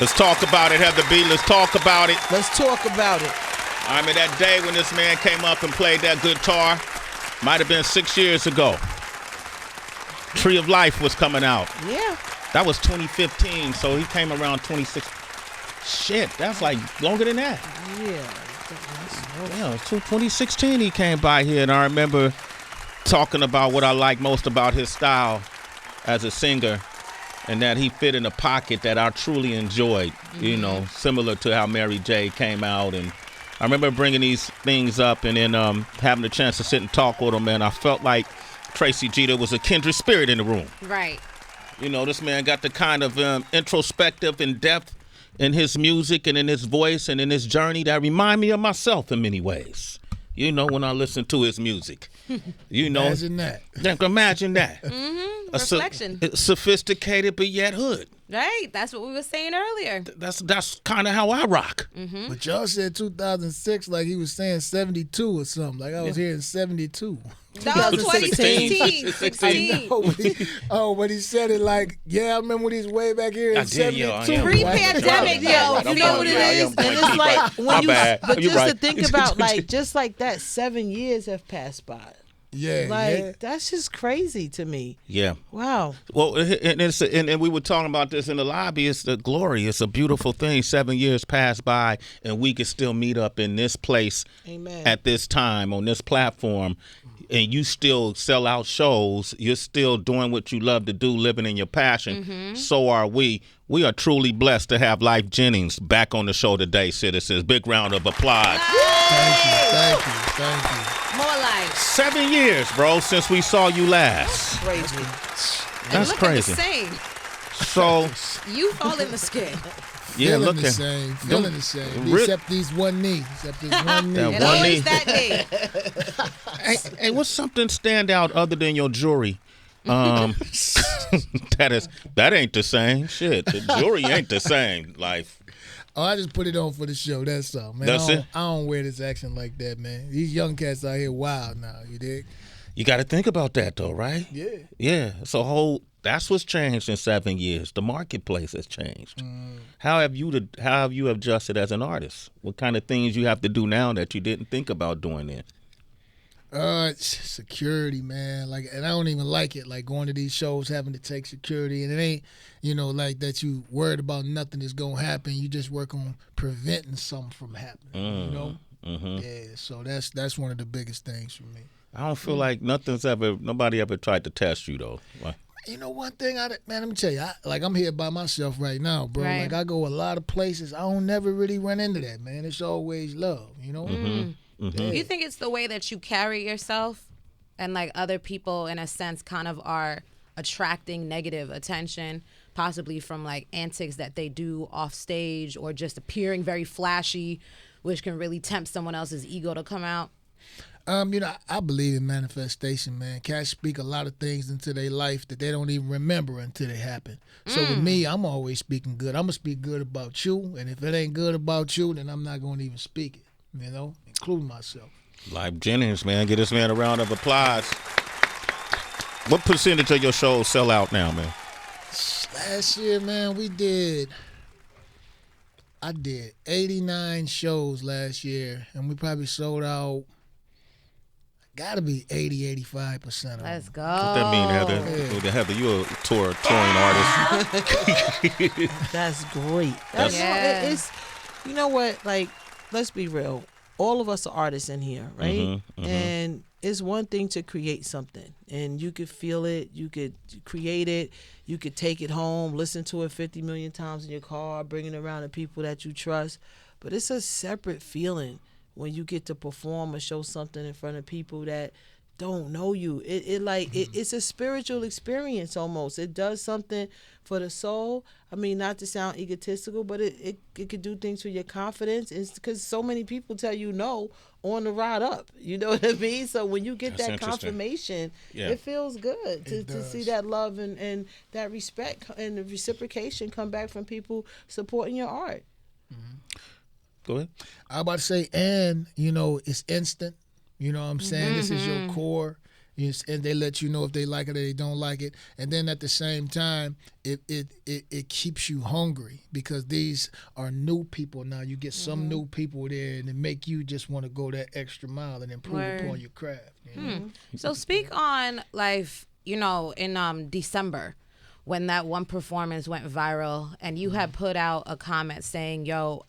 Let's talk about it, Heather B. Let's talk about it. Let's talk about it. I mean, that day when this man came up and played that guitar, might have been 6 years ago. Tree of Life was coming out. Yeah. That was 2015, so he came around 26. Shit, that's like longer than that. Yeah, 2016 he came by here, and I remember talking about what I like most about his style as a singer, and that he fit in a pocket that I truly enjoyed, you know, similar to how Mary J came out. And I remember bringing these things up and then having a chance to sit and talk with him, and I felt like Tracy Jeter was a kindred spirit in the room. Right. You know, this man got the kind of introspective and depth in his music and in his voice and in his journey that remind me of myself in many ways. You know, when I listen to his music. You know. Imagine that. Imagine that. Reflection. Sophisticated but yet hood. Right. That's what we were saying earlier. That's kind of how I rock. But y'all said 2006 like he was saying 72 or something. Like I was hearing 72. That was 2016. 16. But he said it like, yeah, I remember when he was way back here in 72. Pre-pandemic, yo. You know what it is? And it's like, when you, but just to think about, like, just like that, 7 years have passed by. Yeah, like that's just crazy to me. Yeah. Wow. Well, and we were talking about this in the lobby. It's the glory. It's a beautiful thing. 7 years passed by, and we could still meet up in this place. Amen. At this time on this platform, and you still sell out shows. You're still doing what you love to do, living in your passion. So are we. We are truly blessed to have Lyfe Jennings back on the show today, citizens. Big round of applause. Thank you. More life. 7 years, bro, since we saw you last. Crazy. That's crazy. The same. So you fall in the skin. Yeah, feeling the same. Feeling the same. Except these one knee. That one knee. That knee. Hey, what's something stand out other than your jewelry? That ain't the same. Shit, the jewelry ain't the same. Life. Oh, I just put it on for the show. That's all, man. That's it. I don't wear this action like that, man. These young cats out here wild now. You dig? You got to think about that, though, right? Yeah. Yeah. So that's what's changed in 7 years. The marketplace has changed. How have you adjusted as an artist? What kind of things you have to do now that you didn't think about doing then? Security, man. Like, and I don't even like it. Like going to these shows, having to take security, and it ain't, like that. You worried about nothing is gonna happen. You just work on preventing something from happening. Yeah. So that's one of the biggest things for me. I don't feel like nobody ever tried to test you though. Like, you know, one thing, man, let me tell you, I'm here by myself right now, bro. Right. Like, I go a lot of places. I don't never really run into that, man. It's always love, you know? Do you think it's the way that you carry yourself and, like, other people, in a sense, kind of are attracting negative attention, possibly from, like, antics that they do off stage or just appearing very flashy, which can really tempt someone else's ego to come out? I believe in manifestation, man. Cats speak a lot of things into their life that they don't even remember until they happen. So with me, I'm always speaking good. I'm going to speak good about you, and if it ain't good about you, then I'm not going to even speak it, including myself. Lyfe Jennings, man. Give this man a round of applause. What percentage of your shows sell out now, man? Last year, man, I did 89 shows last year, and we probably sold out, gotta be 80-85% of them. Let's go. What that mean, Heather? Yeah. Heather, you a touring artist. That's great. It's, you know what? Like, let's be real. All of us are artists in here, right? And it's one thing to create something, and you could feel it, you could create it, you could take it home, listen to it 50 million times in your car, bring it around to people that you trust. But it's a separate feeling when you get to perform or show something in front of people that don't know you. It's a spiritual experience almost. It does something for the soul. I mean, not to sound egotistical, but it could do things for your confidence. It's because so many people tell you no on the ride up. You know what I mean? So when you get that confirmation, it feels good to see that love and that respect and the reciprocation come back from people supporting your art. Go ahead. I was about to say, and, it's instant. You know what I'm saying? This is your core. And they let you know if they like it or they don't like it. And then at the same time, it keeps you hungry because these are new people now. You get some new people there, and it make you just want to go that extra mile and improve upon your craft. You know? So speak on Lyfe, in December when that one performance went viral and you had put out a comment saying, yo,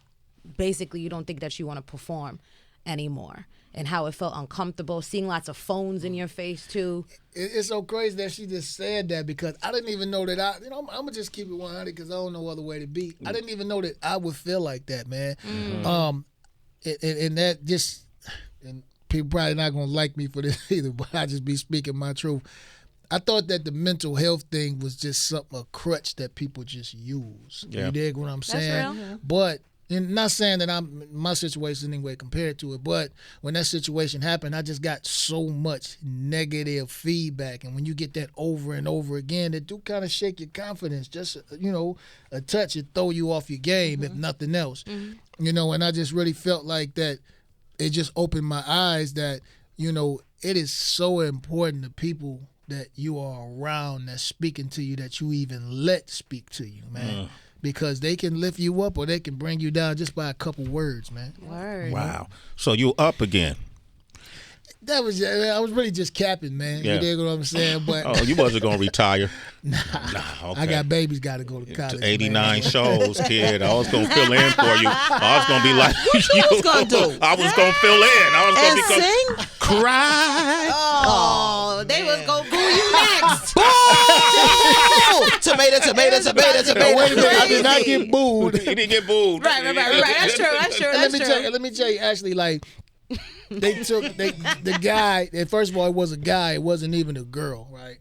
basically you don't think that you want to perform anymore. And how it felt uncomfortable, seeing lots of phones in your face too. It's so crazy that she just said that because I didn't even know that I'm gonna just keep it 100 because I don't know other way to be. I didn't even know that I would feel like that, man. And that just, and people probably not gonna like me for this either, but I just be speaking my truth. I thought that the mental health thing was just a crutch that people just use. Yeah. You dig what I'm saying? That's real. But. And not saying that my situation anyway compared to it, but when that situation happened, I just got so much negative feedback. And when you get that over and over again, it do kind of shake your confidence. Just, a touch, it throw you off your game, if nothing else. And I just really felt like that it just opened my eyes that, it is so important to people that you are around that's speaking to you, that you even let speak to you, man. Because they can lift you up or they can bring you down just by a couple words, man. Word. Wow. So you up again. I was really just capping, man. Yeah. You dig what I'm saying? But you wasn't going to retire. Nah, okay. I got babies got to go to college. 89 shows, kid. I was going to fill in for you. I was going to be like What you was going to do? I was going to fill in. I was going to sing? Cry. Oh, they was going to boo you next. Tomato. Wait a minute. I did not get booed. He didn't get booed. Right. That's true. Let me tell you, actually, like, they took the guy, and first of all, it was a guy, it wasn't even a girl, right?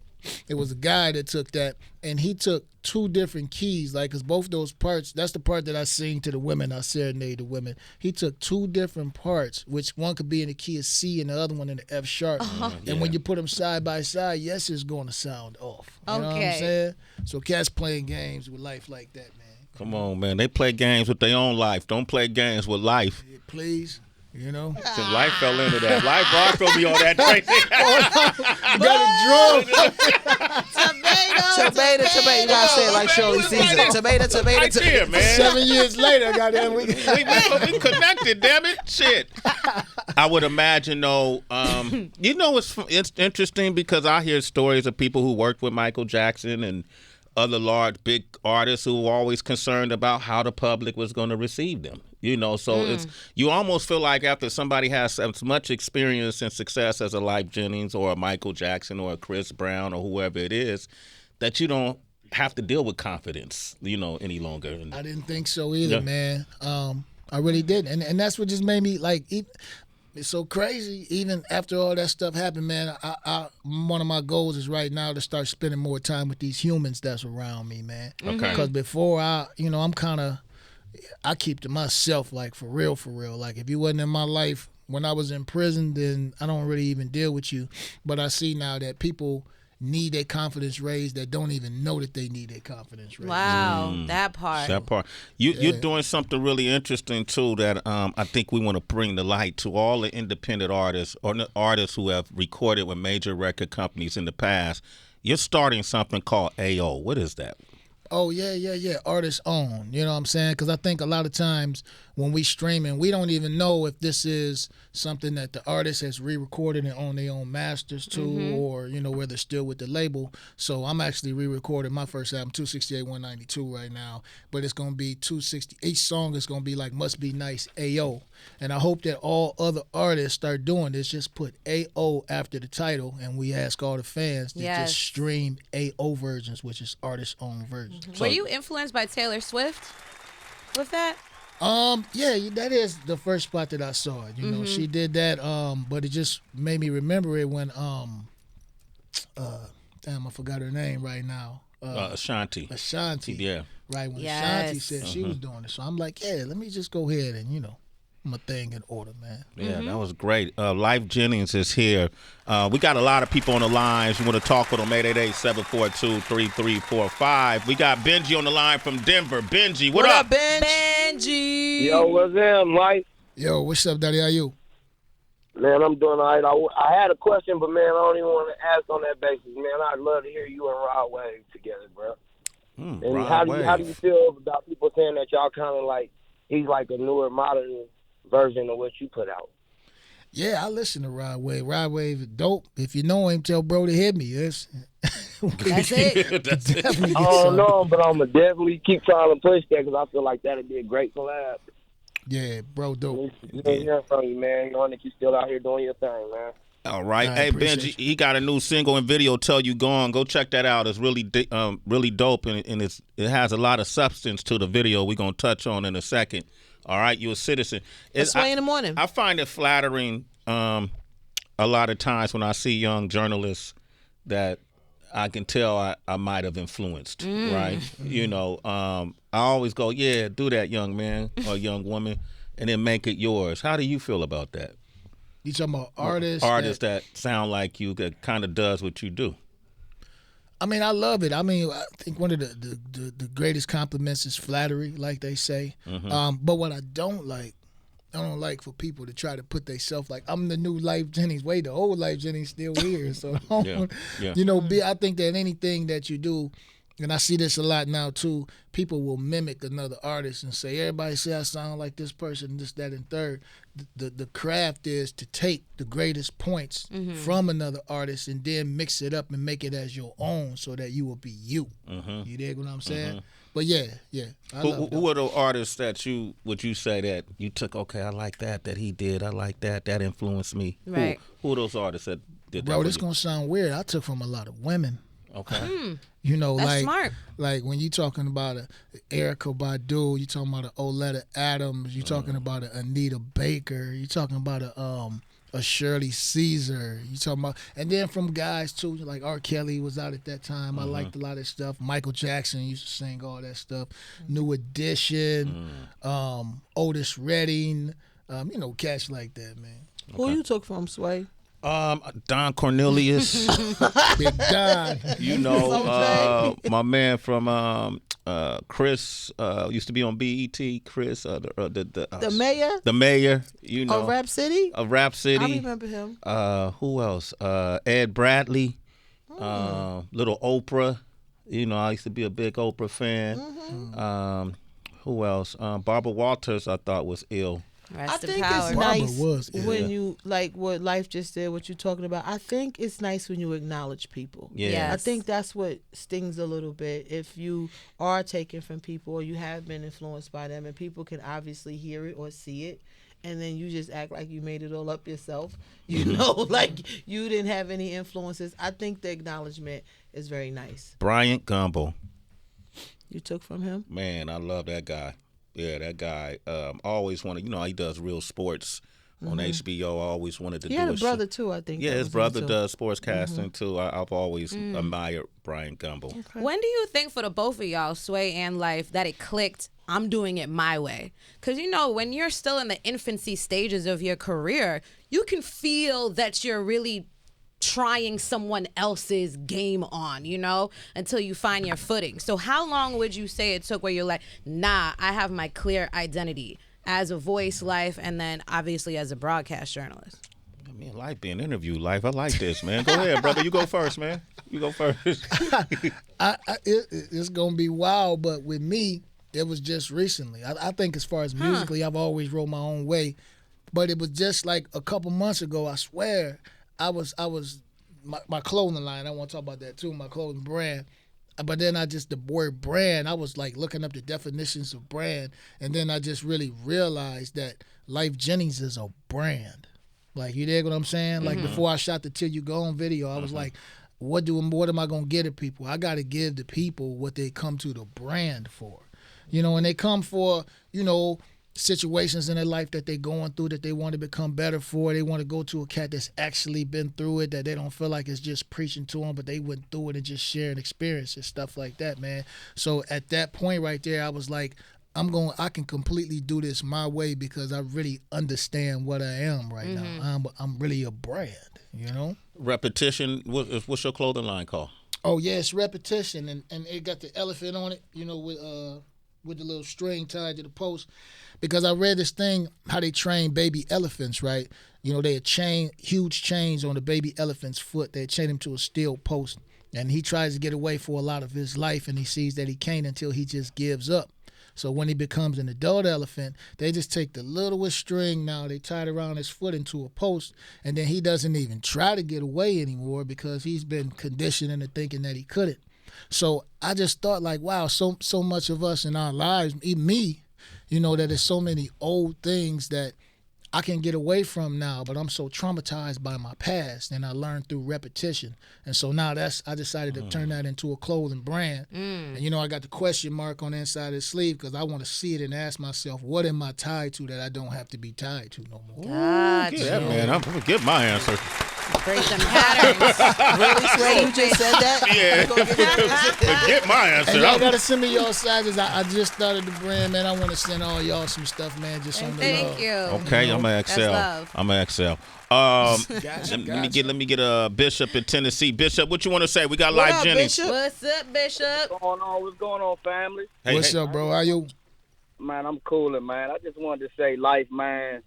It was a guy that took that, and he took two different keys, like, because both those parts, that's the part that I sing to the women, I serenade the women. He took two different parts, which one could be in the key of C and the other one in the F sharp. And when you put them side by side, yes, it's going to sound off. You know what I'm saying? So cats playing games with life like that, man. Come on, man. They play games with their own life. Don't play games with life. Yeah, please. Since Lyfe fell into that. Lyfe rock gonna be on that train. Got a drum. Tomato. You gotta say it like Shirley Caesar. Tomato. Right there, man. 7 years later, goddamn, we We connected, damn it. Shit. I would imagine, though, it's interesting because I hear stories of people who worked with Michael Jackson and other large, big artists who were always concerned about how the public was going to receive them. So you almost feel like after somebody has as much experience and success as a Lyfe Jennings or a Michael Jackson or a Chris Brown or whoever it is, that you don't have to deal with confidence, any longer. I didn't think so either, man. I really didn't. And that's what just made me, like, it's so crazy. Even after all that stuff happened, man, I one of my goals is right now to start spending more time with these humans that's around me, man. Okay. Because before I'm kind of, I keep to myself, like, for real. Like, if you wasn't in my life when I was in prison, then I don't really even deal with you. But I see now that people need their confidence raised that don't even know that they need their confidence raised. Wow, that part. You're doing something really interesting, too, that I think we want to bring to light to all the independent artists or the artists who have recorded with major record companies in the past. You're starting something called AO. What is that? Oh, yeah. Artist own. You know what I'm saying? Because I think a lot of times when we streaming, we don't even know if this is something that the artist has re-recorded and on their own masters too, or, where they're still with the label. So I'm actually re-recording my first album, 268, 192 right now. But it's going to be 260. Each song is going to be like Must Be Nice, AO. And I hope that all other artists start doing this. Just put AO after the title, and we ask all the fans to just stream AO versions, which is artist-owned versions. Were you influenced by Taylor Swift with that? Yeah, that is the first spot that I saw it. She did that, but it just made me remember it when damn, I forgot her name right now. Ashanti. Yeah. Right, when Ashanti said she was doing it. So I'm like, yeah, let me just go ahead and, my thing in order, man. Yeah, that was great. Lyfe Jennings is here. We got a lot of people on the lines. You want to talk with them, 888-742-3345. We got Benji on the line from Denver. Benji, what up? Benji? Yo, what's up, Lyfe? Yo, what's up, Daddy? How you? Man, I'm doing all right. I had a question, but, man, I don't even want to ask on that basis. Man, I'd love to hear you and Rod Wave together, bro. And how do you feel about people saying that y'all kind of like, he's like a newer, modern version of what you put out? Yeah, I listen to Rod Wave. Rod Wave is dope. If you know him, tell bro to hit me. That's it. That's it. I don't know, but I'm going to definitely keep trying to push that because I feel like that would be a great collab. Yeah, bro, dope. Hearing from you, man. Knowing that you still out here doing your thing, man. All right. I Hey, appreciate Benji, he got a new single and video, Tell You Gone. Go check that out. It's really really dope, and it has a lot of substance to the video we're going to touch on in a second. All right, you a citizen. It's Sway in the morning. I find it flattering a lot of times when I see young journalists that I can tell I might have influenced, right? You know, I always go, yeah, do that, young man or young woman, and then make it yours. How do you feel about that? You talking about artists? Artists that sound like you, that kind of does what you do. I mean, I love it. I mean, I think one of the greatest compliments is flattery, like they say. But what I don't like for people to try to put themselves like, I'm the new Lyfe Jennings. Wait, the old Lyfe Jennings still here. So, you know, I think that anything that you do, and I see this a lot now too, people will mimic another artist and say, everybody say I sound like this person, this, that, and third. The craft is to take the greatest points from another artist and then mix it up and make it as your own so that you will be you. You dig what I'm saying? But yeah. Who are the artists that would you say that you took, okay, I like that he did, I like that influenced me? Right. Who are those artists that did that? Bro, for this you? gonna sound weird. I took from a lot of women. Okay. You know, That's like smart. like when you talking about a Erykah Badu, you talking about a Oleta Adams, you talking about a Anita Baker, you talking about a Shirley Caesar, you talking about, and then from guys too, like R. Kelly was out at that time. I liked a lot of stuff. Michael Jackson used to sing all that stuff. New Edition, Otis Redding, you know, cats like that, man. Who you took from, Sway? Don Cornelius. Big Don. You know, my man from Chris used to be on BET. Chris, The mayor? The mayor. You know, Of Rap City? Of Rap City. I remember him. Who else? Ed Bradley. Little Oprah. You know, I used to be a big Oprah fan. Who else? Barbara Walters, I thought was ill. I think power. it's nice was, when you, like what Lyfe just said, what you're talking about. I think it's nice when you acknowledge people. Yeah. Yes. I think that's what stings a little bit. If you are taken from people or you have been influenced by them and people can obviously hear it or see it, and then you just act like you made it all up yourself, you know, like you didn't have any influences. I think the acknowledgement is very nice. Bryant Gumbel. You took from him? Man, I love that guy. Yeah, that guy. Always wanted, you know, he does Real Sports on HBO. I always wanted to do He had a his brother too, I think. Yeah, that his was brother him, too. does sports casting too. I've always admired Bryant Gumbel. Okay. When do you think for the both of y'all, Sway and Lyfe, that it clicked, I'm doing it my way? Because, you know, when you're still in the infancy stages of your career, you can feel that you're really trying someone else's game on, you know, until you find your footing. So how long would you say it took where you're like, nah, I have my clear identity as a voice, Lyfe, and then obviously as a broadcast journalist? I mean, Lyfe being interviewed, Lyfe. I like this, man. Go ahead, brother. You go first, man. You go first. It's gonna be wild, but with me, it was just recently. I think as far as musically, I've always rolled my own way, but it was just like a couple months ago. I swear, I was my clothing line. I want to talk about that too. My clothing brand. But then the word brand, I was like looking up the definitions of brand, and then I just really realized that Lyfe Jennings is a brand. Like, you dig what I'm saying? Like, before I shot the Till You Gone video, I was like, what am I gonna get at people? I gotta give the people what they come to the brand for. You know, and they come for, you know, situations in their life that they're going through that they want to become better for. They want to go to a cat that's actually been through it, that they don't feel like it's just preaching to them, but they went through it and just sharing experiences, stuff like that, man. So at that point right there, I was like, I can completely do this my way because I really understand what I am right now. I'm really a brand, you know? Repetition. What's your clothing line called? Oh, yeah, it's Repetition, and it got the elephant on it, you know, with the little string tied to the post. Because I read this thing, how they train baby elephants, right? they had huge chains on the baby elephant's foot. They had chained him to a steel post. And he tries to get away for a lot of his life, and he sees that he can't until he just gives up. So when he becomes an adult elephant, they just take the littlest string now, they tie it around his foot into a post, and then he doesn't even try to get away anymore because he's been conditioned into thinking that he couldn't. So I just thought, like, wow, so much of us in our lives, even me, that there's so many old things that I can get away from now, but I'm so traumatized by my past, and I learned through repetition. And so now I decided to turn that into a clothing brand. And I got the question mark on the inside of the sleeve because I want to see it and ask myself, what am I tied to that I don't have to be tied to no more? Gotcha. Yeah, man, I'm gonna get my answer. Break some patterns. Really, Sway? You just said that? Yeah. Forget my answer. And y'all gotta send me y'all sizes. I just started the brand, man. I want to send all y'all some stuff, man, just on the Thank love. you. Okay, I'm gonna excel. Gotcha. Let me get a Bishop in Tennessee. Bishop, what you want to say? We got What Lyfe up, Jennings. Bishop? What's up, Bishop? What's going on, family? What's up, bro? How you? Man, I'm coolin', man. I just wanted to say, Lyfe, man.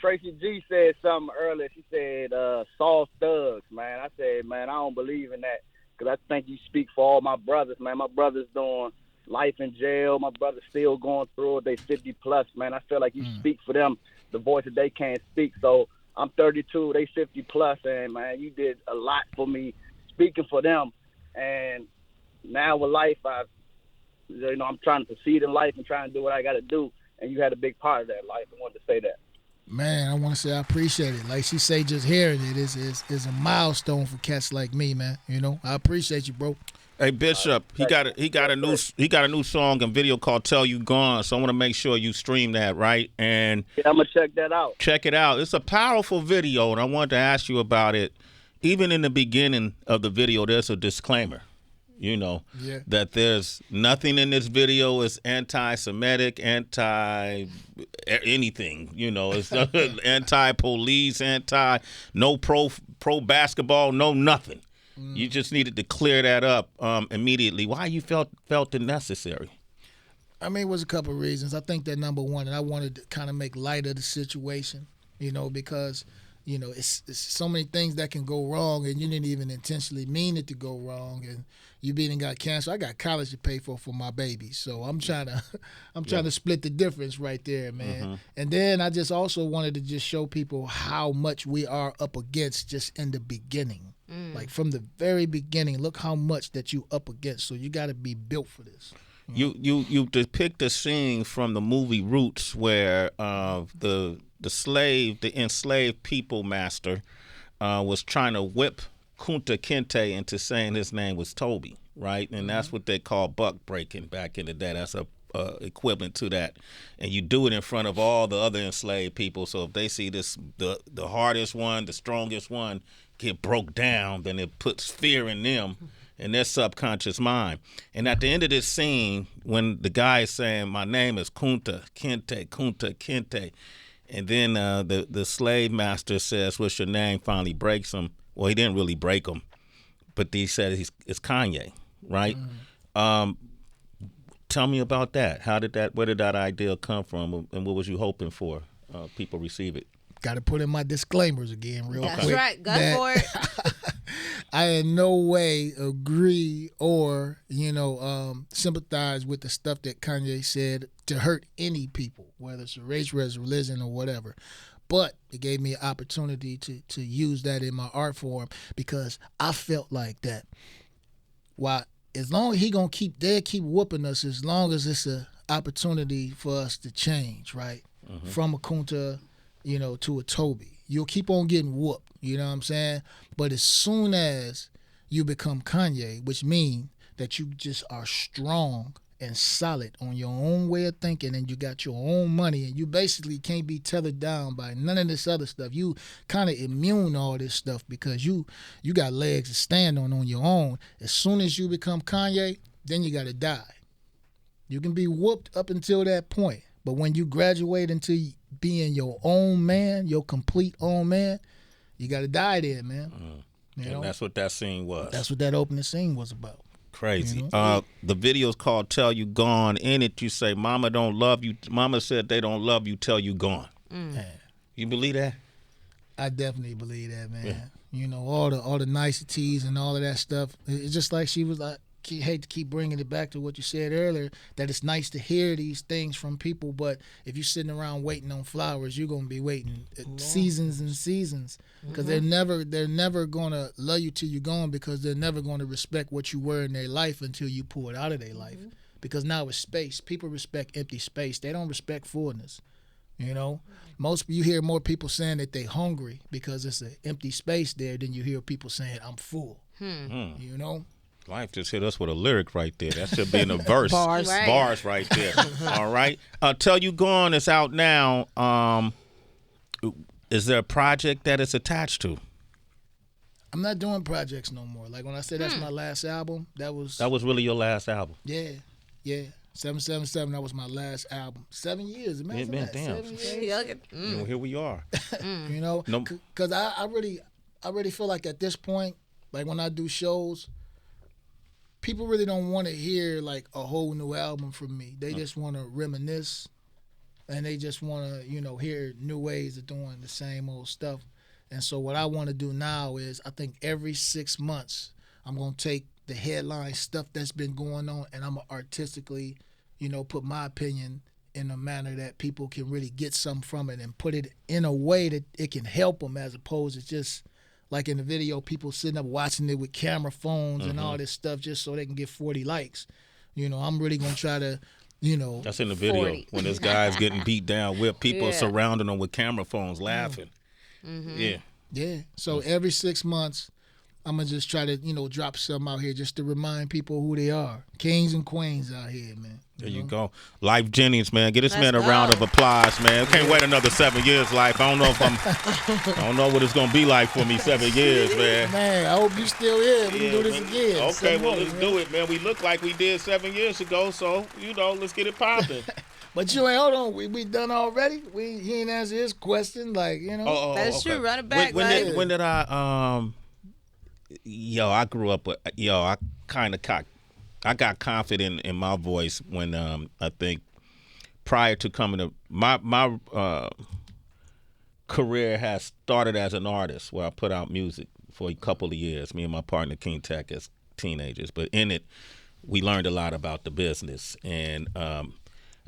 Tracy G said something earlier. She said, soft thugs, man. I said, man, I don't believe in that because I think you speak for all my brothers, man. My brothers doing life in jail. My brothers still going through it. They 50 plus, man. I feel like you speak for them, the voice that they can't speak. So I'm 32, they 50 plus, and, man, you did a lot for me speaking for them. And now with Lyfe, I'm trying to succeed in life and trying to do what I got to do, and you had a big part of that, Lyfe. I wanted to say that. Man, I want to say I appreciate it. Like she say, just hearing it is a milestone for cats like me, man. I appreciate you, bro. Hey Bishop, he got a new song and video called "Tell You Gone." So I want to make sure you stream that, right? And yeah, I'm gonna check that out. Check it out. It's a powerful video, and I wanted to ask you about it. Even in the beginning of the video, there's a disclaimer. That there's nothing in this video is anti-Semitic, anything. It's anti-police, no pro basketball, no nothing. You just needed to clear that up immediately. Why you felt it necessary? I mean, it was a couple of reasons. I think that number one, and I wanted to kind of make light of the situation, because it's so many things that can go wrong, and you didn't even intentionally mean it to go wrong, and you being got cancer. I got college to pay for my baby, so I'm trying to split the difference right there, man. Mm-hmm. And then I just also wanted to just show people how much we are up against just in the beginning, like from the very beginning. Look how much that you up against. So you got to be built for this. You depict a scene from the movie Roots where the enslaved people master was trying to whip Kunta Kinte into saying his name was Toby, right? And that's what they call buck breaking back in the day. That's a equivalent to that. And you do it in front of all the other enslaved people. So if they see this, the hardest one, the strongest one get broke down, then it puts fear in them in their subconscious mind. And at the end of this scene, when the guy is saying, my name is Kunta Kinte, and then the slave master says, what's your name, finally breaks him. Well, he didn't really break him, but he said it's Kanye, right? Tell me about that. Where did that idea come from, and what was you hoping for? People receive it. Got to put in my disclaimers again real quick. That's right. Go for it. I in no way agree or, sympathize with the stuff that Kanye said to hurt any people, whether it's a race, religion, or whatever. But it gave me an opportunity to use that in my art form because I felt like that. Why? As long as he gonna keep whooping us, as long as it's an opportunity for us to change, right? Mm-hmm. From a Kunta, to a Toby. You'll keep on getting whooped, you know what I'm saying? But as soon as you become Kanye, which means that you just are strong and solid on your own way of thinking and you got your own money and you basically can't be tethered down by none of this other stuff. You kind of immune all this stuff because you got legs to stand on your own. As soon as you become Kanye, then you got to die. You can be whooped up until that point. But when you graduate into being your own man, your complete own man, you got to die there, man. And that's what that scene was. That's what that opening scene was about. Crazy. The video's called "Tell You Gone." In it, you say, "Mama don't love you." Mama said they don't love you till you gone. You believe that? I definitely believe that, man. Yeah. You know, all the niceties and all of that stuff. It's just like she was like, I hate to keep bringing it back to what you said earlier, that it's nice to hear these things from people, but if you're sitting around waiting on flowers, you're going to be waiting seasons and seasons, because they're never going to love you till you're gone, because they're never going to respect what you were in their life until you pull it out of their life, because now it's space. People respect empty space. They don't respect fullness. You know, you hear more people saying that they hungry because it's an empty space there than you hear people saying I'm full. You know. Lyfe just hit us with a lyric right there. That should be in a verse. Bars. Right. Bars right there. All right. Till You Gone is out now. Is there a project that it's attached to? I'm not doing projects no more. Like when I said that's my last album, that was really your last album. Yeah. 777, that was my last album. 7 years. Imagine that. Damn. 7 years. You know, here we are. You know, because I really feel like at this point, like when I do shows, people really don't want to hear like a whole new album from me. They just want to reminisce, and they just want to, you know, hear new ways of doing the same old stuff. And so what I want to do now is, I think every 6 months, I'm going to take the headline stuff that's been going on, and I'm going to artistically, you know, put my opinion in a manner that people can really get something from it, and put it in a way that it can help them, as opposed to just like in the video, people sitting up watching it with camera phones and all this stuff just so they can get 40 likes. You know, I'm really going to try to, you know. That's in the video 40. when this guy's getting beat down with people surrounding him with camera phones laughing. Yeah. So every 6 months, I'm going to just try to, you know, drop something out here just to remind people who they are. Kings and queens out here, man. There you go. Lyfe Jennings, man. Get this man a round of applause, man. Can't wait another 7 years, Lyfe. I don't know what it's going to be like for me 7 years, man. Man, I hope you still here. We can do this again. Okay, well, let's do it, man. We look like we did 7 years ago, so, you know, let's get it popping. But you ain't, hold on, we done already? He ain't answered his question, like, you know. That's true. Run it back, when did I, I grew up with, I got confident in my voice when I think prior to coming to my career has started as an artist, where I put out music for a couple of years, me and my partner King Tech as teenagers. But in it, we learned a lot about the business, and I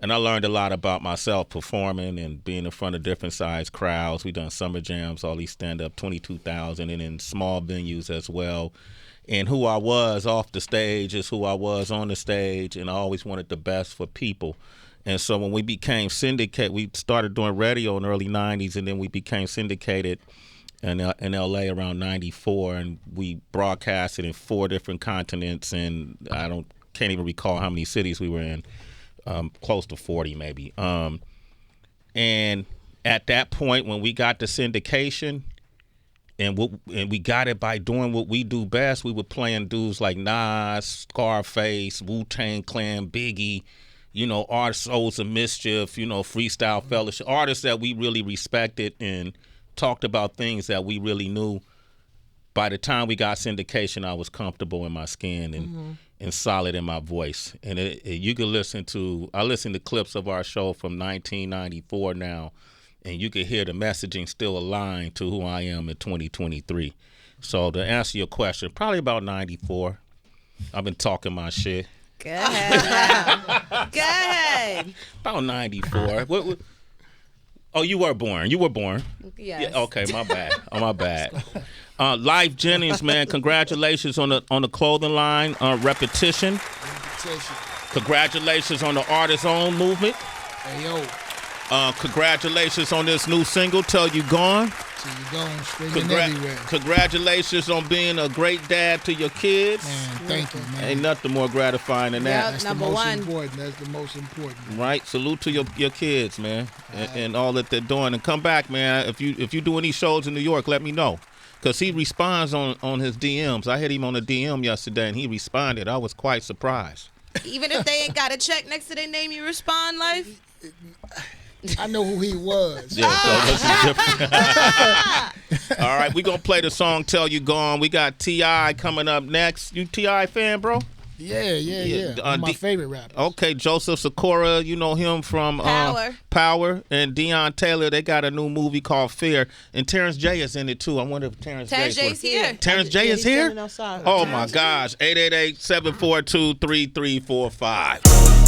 learned a lot about myself performing and being in front of different size crowds. We done summer jams, all these stand-up, 22,000, and in small venues as well. And who I was off the stage is who I was on the stage, and I always wanted the best for people. And so when we became syndicated, we started doing radio in the early 90s, and then we became syndicated in L.A. around 94, and we broadcasted in 4 different continents, and can't even recall how many cities we were in. Close to 40 maybe. And at that point, when we got the syndication, and we got it by doing what we do best, we were playing dudes like Nas, Scarface, Wu-Tang Clan, Biggie, you know, Artists, Souls of Mischief, you know, Freestyle Fellowship, artists that we really respected and talked about things that we really knew. By the time we got syndication, I was comfortable in my skin and solid in my voice. And you can I listen to clips of our show from 1994 now, and you can hear the messaging still aligned to who I am in 2023. So to answer your question, probably about 94. I've been talking my shit. Go ahead. Go ahead. About 94. Oh, you were born. Yes. Yeah, okay, my bad. My bad. Lyfe Jennings, man, congratulations on the clothing line, Repetition. Congratulations on the Artist Own movement. Hey, yo. Congratulations on this new single, Till You Gone. Till You Gone, streaming everywhere. Congratulations on being a great dad to your kids. Man, thank you, man. Ain't nothing more gratifying than that. That's number the most one. important. That's the most important. Right. Salute to your kids, man, and all that they're doing. And come back, man. If you do any shows in New York, let me know. Because he responds on his DMs. I hit him on a DM yesterday, and he responded. I was quite surprised. Even if they ain't got a check next to their name, you respond, Lyfe? I know who he was. Yeah, so this is different. All right, we're going to play the song Till You Gone. We got T.I. coming up next. You T.I. fan, bro? Yeah. My favorite rapper. Okay, Joseph Sikora, you know him from Power, and Deion Taylor. They got a new movie called Fear, and Terrence J is in it too. I wonder if Terrence J's here. Terrence J is here. Oh my gosh! 888-742-3345.